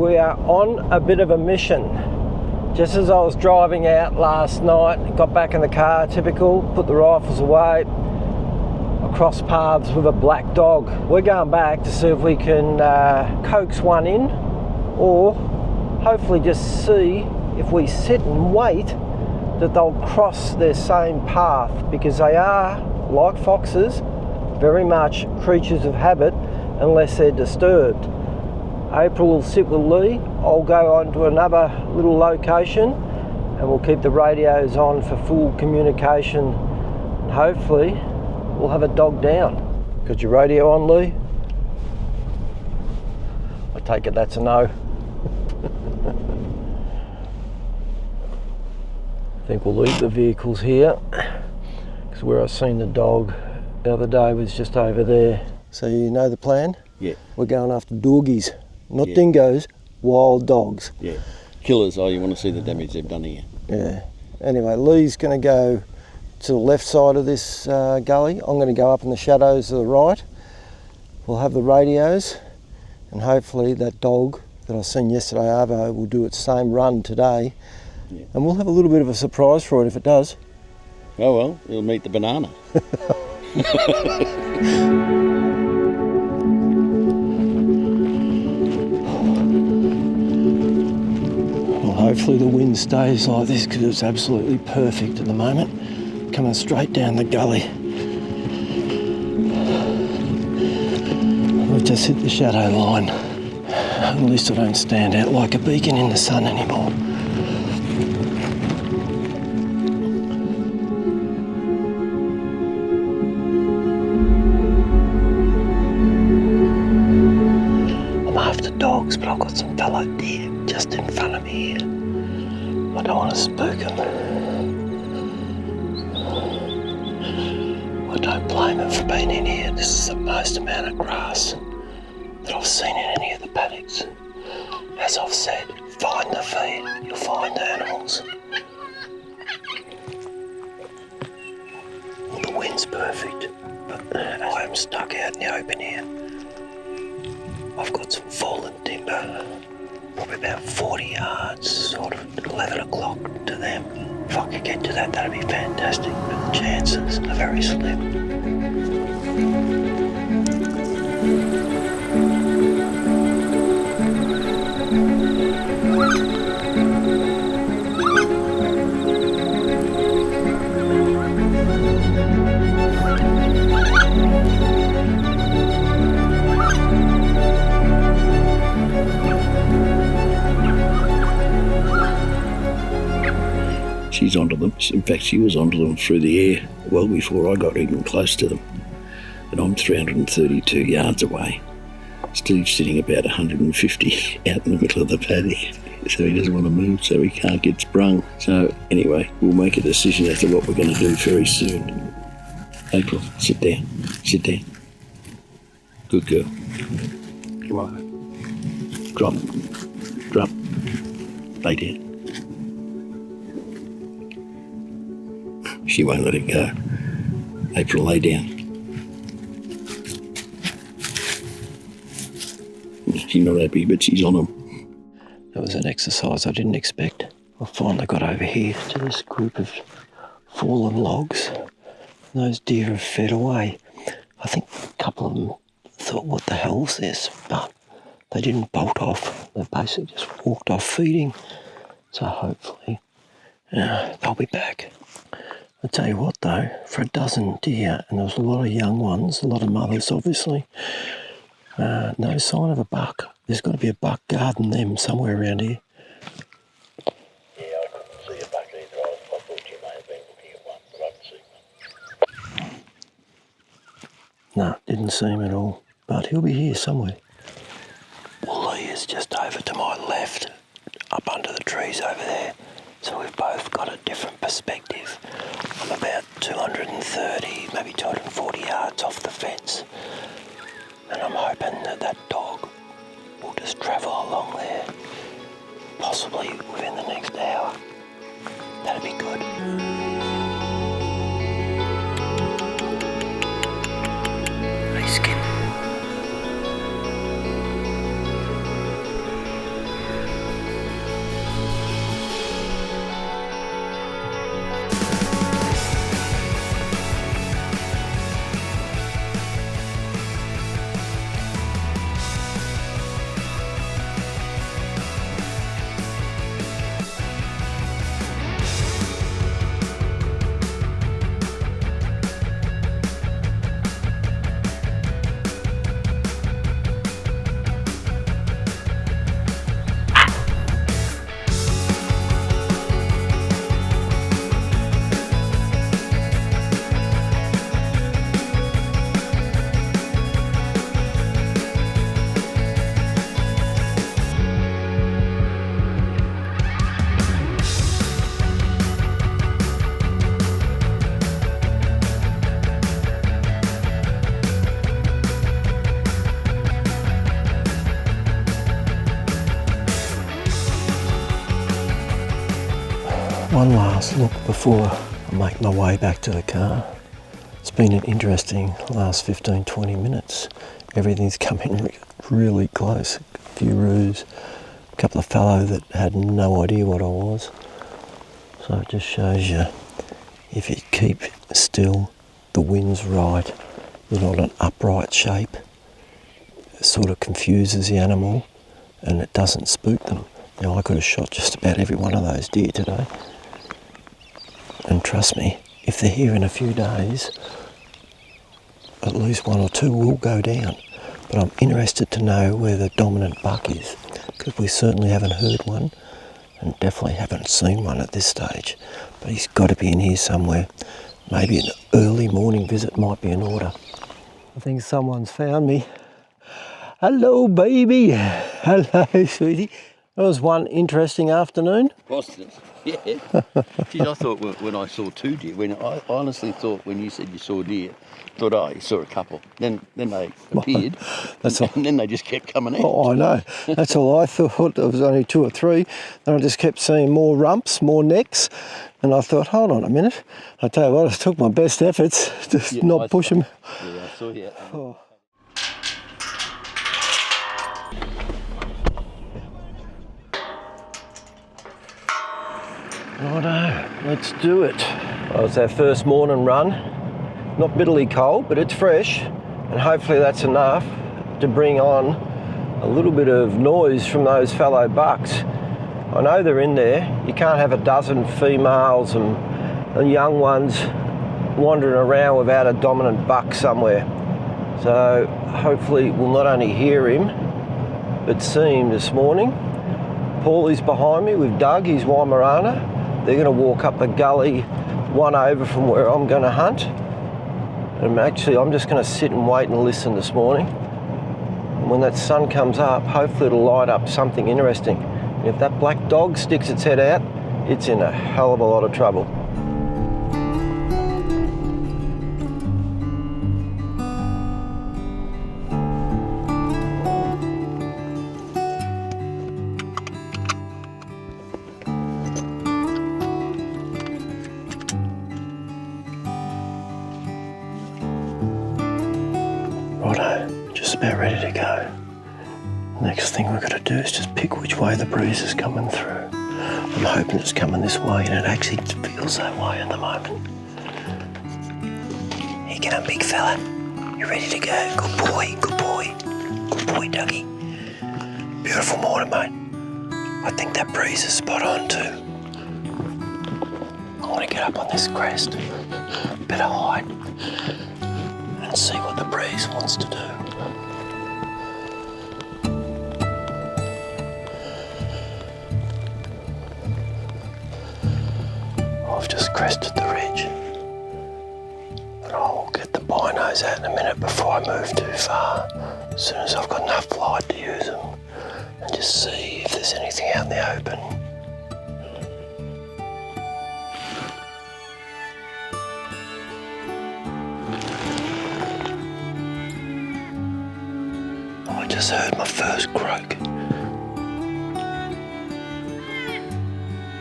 we are on a bit of a mission. Just as I was driving out last night, got back in the car, typical, put the rifles away, I crossed paths with a black dog. We're going back to see if we can coax one in, or hopefully just see if we sit and wait that they'll cross their same path, because they are, like foxes, very much creatures of habit unless they're disturbed. April will sit with Lee, I'll go on to another little location and we'll keep the radios on for full communication, and hopefully we'll have a dog down. Got your radio on, Lee? I take it that's a no. I think we'll leave the vehicles here, because where I seen the dog the other day was just over there. So you know the plan? Yeah. We're going after doggies, not dingoes, wild dogs. Yeah. Killers, you want to see the damage they've done here. Yeah. Anyway, Lee's going to go to the left side of this gully. I'm going to go up in the shadows to the right. We'll have the radios, and hopefully that dog that I seen yesterday, Arvo, will do its same run today. Yeah. And we'll have a little bit of a surprise for it if it does. Oh well, it'll meet the banana. Well, hopefully the wind stays like this, because it's absolutely perfect at the moment. Coming straight down the gully. We've just hit the shadow line. At least I don't stand out like a beacon in the sun anymore. Dogs, but I've got some fallow deer just in front of me here. I don't want to spook them. I don't blame them for being in here. This is the most amount of grass that I've seen in any of the paddocks. As I've said, find the feed, you'll find the animals. Well, the wind's perfect, but I am stuck out in the open here. I've got some fallen timber, probably about 40 yards, sort of at 11 o'clock to them. If I could get to that, that'd be fantastic, but the chances are very slim. She's onto them. In fact, she was onto them through the air well before I got even close to them. And I'm 332 yards away. Steve's sitting about 150 out in the middle of the paddock. So he doesn't want to move, so he can't get sprung. So anyway, we'll make a decision as to what we're going to do very soon. April, sit down. Sit down. Good girl. Come on. Drop. Drop. Lay down. She won't let it go. April, lay down. She's not happy, but she's on them. That was an exercise I didn't expect. I finally got over here to this group of fallen logs. Those deer have fed away. I think a couple of them thought, what the hell's this? But they didn't bolt off. They basically just walked off feeding. So hopefully they'll be back. I'll tell you what though, for a dozen deer, and there was a lot of young ones, a lot of mothers obviously, no sign of a buck. There's got to be a buck guarding them somewhere around here. Yeah, I couldn't see a buck either. I thought you may have been looking at one, but I didn't see one. No, didn't see him at all, but he'll be here somewhere. Lee is just over to my left, up under the trees over there. So we've both got a different perspective. I'm about 230, maybe 240 yards off the fence. And I'm hoping that that dog will just travel along there, possibly within the next hour. That'd be good. Hey, Skip. One last look before I make my way back to the car. It's been an interesting last 15-20 minutes. Everything's come in really close. A few roos, a couple of fallow that had no idea what I was. So it just shows you, if you keep still, the wind's right, you're not an upright shape. It sort of confuses the animal and it doesn't spook them. Now I could have shot just about every one of those deer today. And trust me, if they're here in a few days, at least one or two will go down. But I'm interested to know where the dominant buck is, because we certainly haven't heard one and definitely haven't seen one at this stage. But he's got to be in here somewhere. Maybe an early morning visit might be in order. I think someone's found me. Hello, baby. Hello, sweetie. That was one interesting afternoon. Wasn't it? Yeah. Geez, I thought when I saw two deer, I honestly thought when you said you saw deer, I thought, oh, you saw a couple. Then they appeared, and then they just kept coming out. Oh, I know. That's all I thought. There was only 2 or 3. Then I just kept seeing more rumps, more necks. And I thought, hold on a minute. I tell you what, I took my best efforts to not push them. Yeah, I saw you. Oh. Righto, let's do it. Well, it's our first morning run. Not bitterly cold, but it's fresh. And hopefully that's enough to bring on a little bit of noise from those fallow bucks. I know they're in there. You can't have a dozen females and young ones wandering around without a dominant buck somewhere. So hopefully we'll not only hear him, but see him this morning. Paulie's behind me with Doug, his Weimaraner. They're going to walk up the gully, one over from where I'm going to hunt. And actually, I'm just going to sit and wait and listen this morning. And when that sun comes up, hopefully it'll light up something interesting. And if that black dog sticks its head out, it's in a hell of a lot of trouble. Righto, just about ready to go. Next thing we've got to do is just pick which way the breeze is coming through. I'm hoping it's coming this way, and it actually feels that way at the moment. Here you go, big fella. You ready to go? Good boy, good boy. Good boy, Dougie. Beautiful morning, mate. I think that breeze is spot on too. I want to get up on this crest, bit of height, and see what the breeze wants to do. I've just crested the ridge, and I'll get the binos out in a minute before I move too far. As soon as I've got enough light to use them, and just see if there's anything out in the open. I just heard my first croak.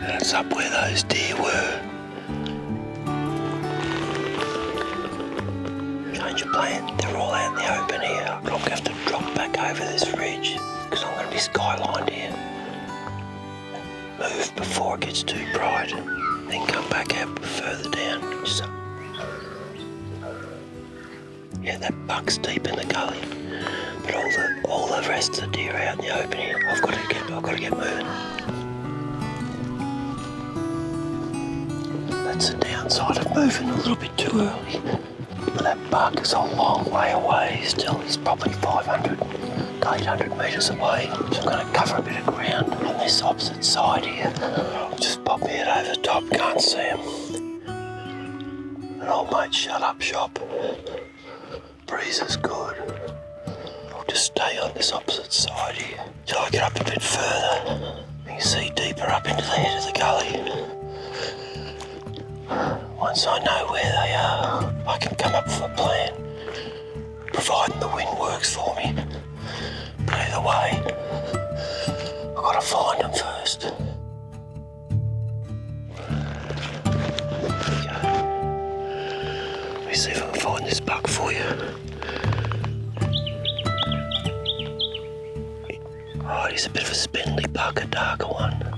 And it's up where those deer were. Change of plan, they're all out in the open here. I'm going to have to drop back over this ridge because I'm going to be skylined here. Move before it gets too bright, then come back out further down. Just yeah, that buck's deep in the gully, but all the rest of the deer are out in the open here. I've got to get moving. That's the downside of moving a little bit too early. But that buck is a long way away still. He's probably 500 to 800 metres away. So I'm going to cover a bit of ground on this opposite side here. I'll just pop my head over the top, can't see him. And old mate, shut up shop. Breeze is good. I'll just stay on this opposite side here till I get up a bit further. You can see deeper up into the head of the gully. Once I know where they are, I can come up with a plan, providing the wind works for me. But either way, I've got to find them first. for you. Oh, he's a bit of a spindly buck, a darker one.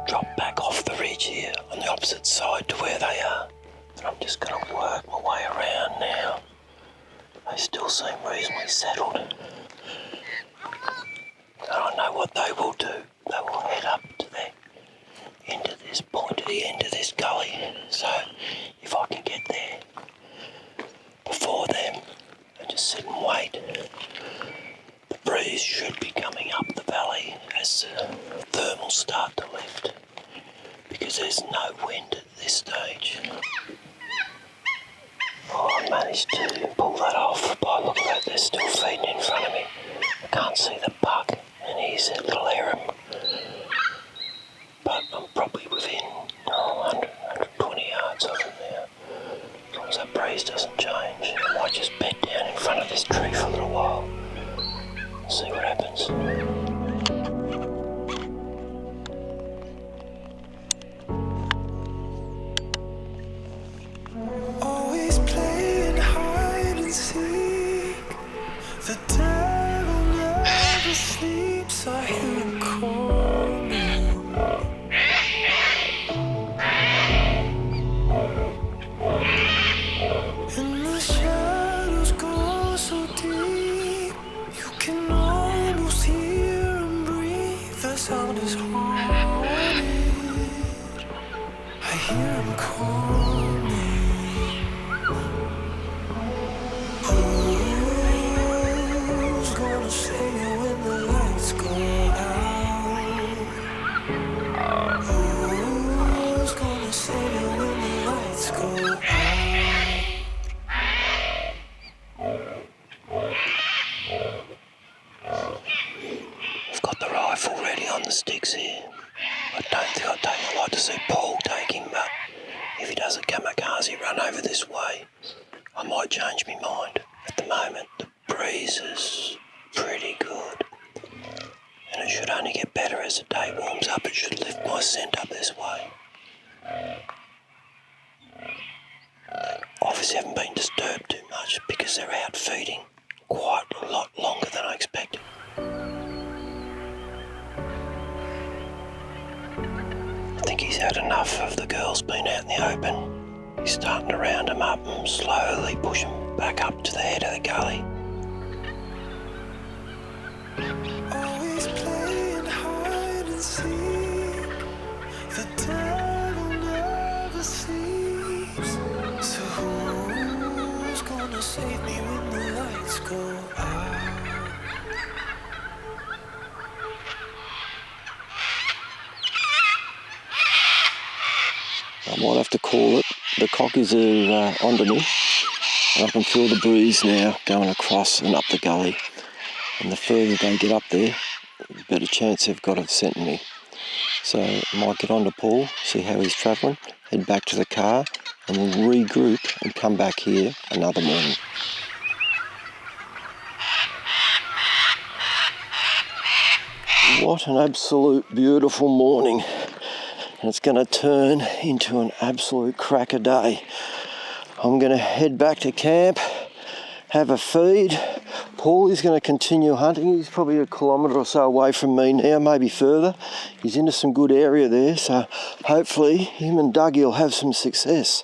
Drop back off the ridge here on the opposite side to where they are, and I'm just going to work my way around now. They still seem reasonably settled, and I know what they will do. They will head up to the end of this point, to the end of this gully. So if I can get there before them and just sit and wait, the breeze should be coming up the valley as the thermals start to lift, because there's no wind at this stage. Oh, I managed to pull that off by looking at they're still feeding in front of me. I can't see the buck, and he's a little harem, but I'm probably within 100, 120 yards of him now. As long as that breeze doesn't change, I might just bed down in front of this tree for a little while and see what happens. Sticks here. I don't think I'd like to see Paul take him, but if he does a kamikaze run over this way, I might change my mind. At the moment, the breeze is pretty good, and it should only get better as the day warms up. It should lift my scent up this way. Obviously haven't been disturbed too much because they're out feeding quite a lot longer than I expected. I think he's had enough of the girls being out in the open. He's starting to round them up and slowly push them back up to the head of the gully. Always playing hide and seek. The devil never sleeps. So who's gonna save me when the lights go out? I might have to call it. The cockies are onto me, and I can feel the breeze now going across and up the gully. And the further they get up there, the better chance they've got of scenting me. So I might get on to Paul, see how he's travelling, head back to the car, and we'll regroup and come back here another morning. What an absolute beautiful morning. And it's going to turn into an absolute cracker day. I'm going to head back to camp, have a feed. Paul is going to continue hunting. He's probably a kilometre or so away from me now, maybe further. He's into some good area there, so hopefully him and Dougie will have some success.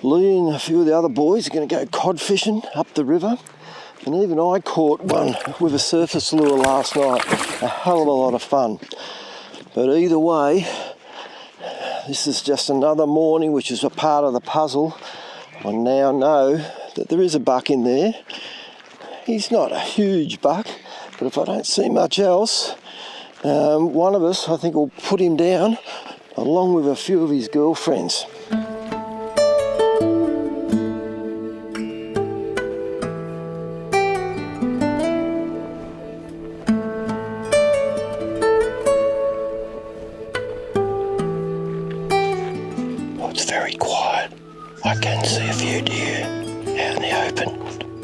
Lee and a few of the other boys are going to go cod fishing up the river. And even I caught one with a surface lure last night. A hell of a lot of fun. But either way, this is just another morning which is a part of the puzzle. I now know that there is a buck in there. He's not a huge buck, but if I don't see much else, one of us, I think, will put him down along with a few of his girlfriends. can see a few deer out in the open.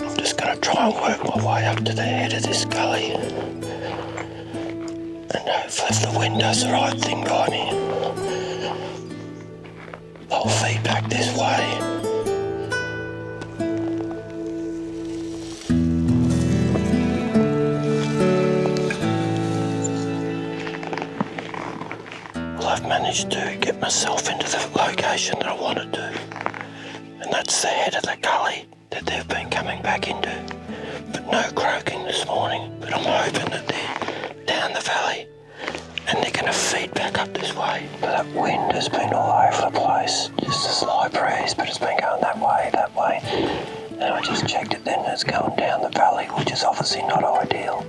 I'm just going to try and work my way up to the head of this gully. And hopefully if the wind does the right thing by me, I'll feed back this way. Well, I've managed to get myself into the location that I wanted to. And that's the head of the gully that they've been coming back into. But no croaking this morning. But I'm hoping that they're down the valley and they're going to feed back up this way. But that wind has been all over the place. Just a slight breeze, but it's been going that way. And I just checked it then, and it's going down the valley, which is obviously not ideal.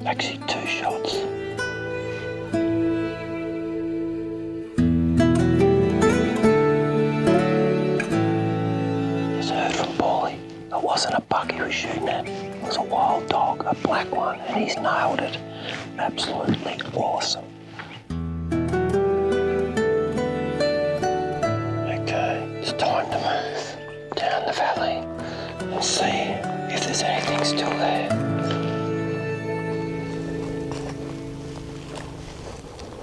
Actually, 2 shots. Just heard from Paulie. It wasn't a buck he was shooting at. It was a wild dog, a black one, and he's nailed it. Absolutely awesome. Okay, it's time to move down the valley and see if there's anything still there.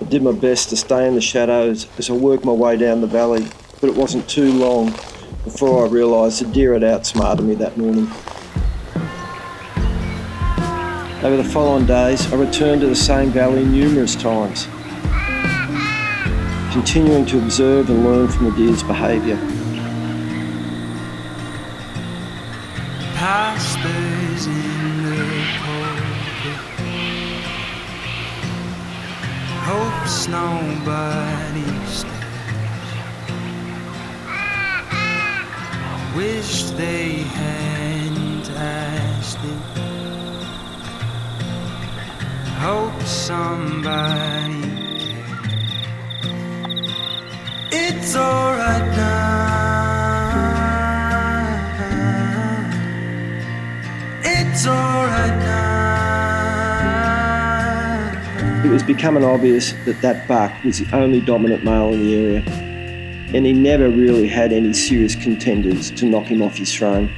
I did my best to stay in the shadows as I worked my way down the valley, but it wasn't too long before I realised the deer had outsmarted me that morning. Over the following days, I returned to the same valley numerous times, continuing to observe and learn from the deer's behaviour. Pastors in the pulpit, hopes nobody stays. Wish they hadn't asked it. Hope somebody cares. It's alright now. It's alright now. It was becoming obvious that that buck was the only dominant male in the area, and he never really had any serious contenders to knock him off his throne.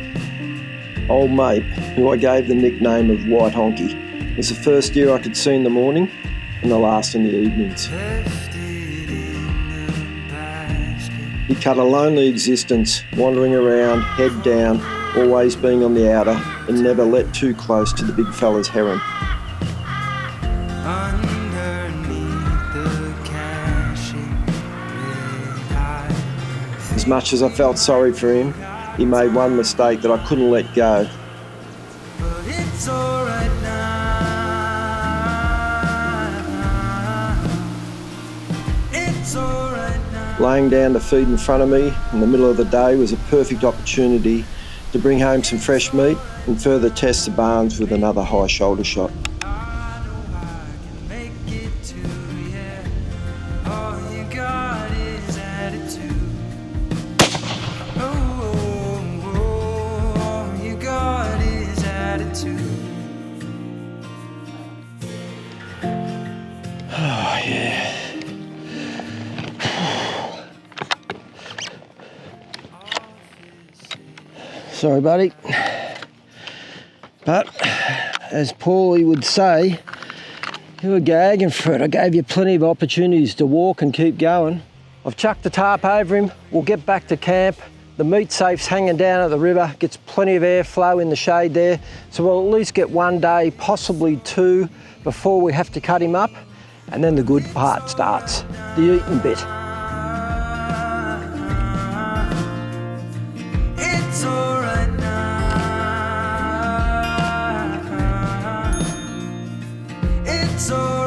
Old Mape, who I gave the nickname of White Honky, was the first deer I could see in the morning and the last in the evenings. He cut a lonely existence, wandering around, head down, always being on the outer, and never let too close to the big fella's heron. As much as I felt sorry for him, he made one mistake that I couldn't let go. Laying down to feed in front of me in the middle of the day was a perfect opportunity to bring home some fresh meat and further test the barns with another high shoulder shot. Oh yeah. Sorry, buddy. But, as Paulie would say, you were gagging for it. I gave you plenty of opportunities to walk and keep going. I've chucked the tarp over him. We'll get back to camp The meat safe's hanging down at the river, gets plenty of airflow in the shade there, so we'll at least get 1 day, possibly 2, before we have to cut him up, and then the good part starts, the eating bit. It's alright now. It's alright.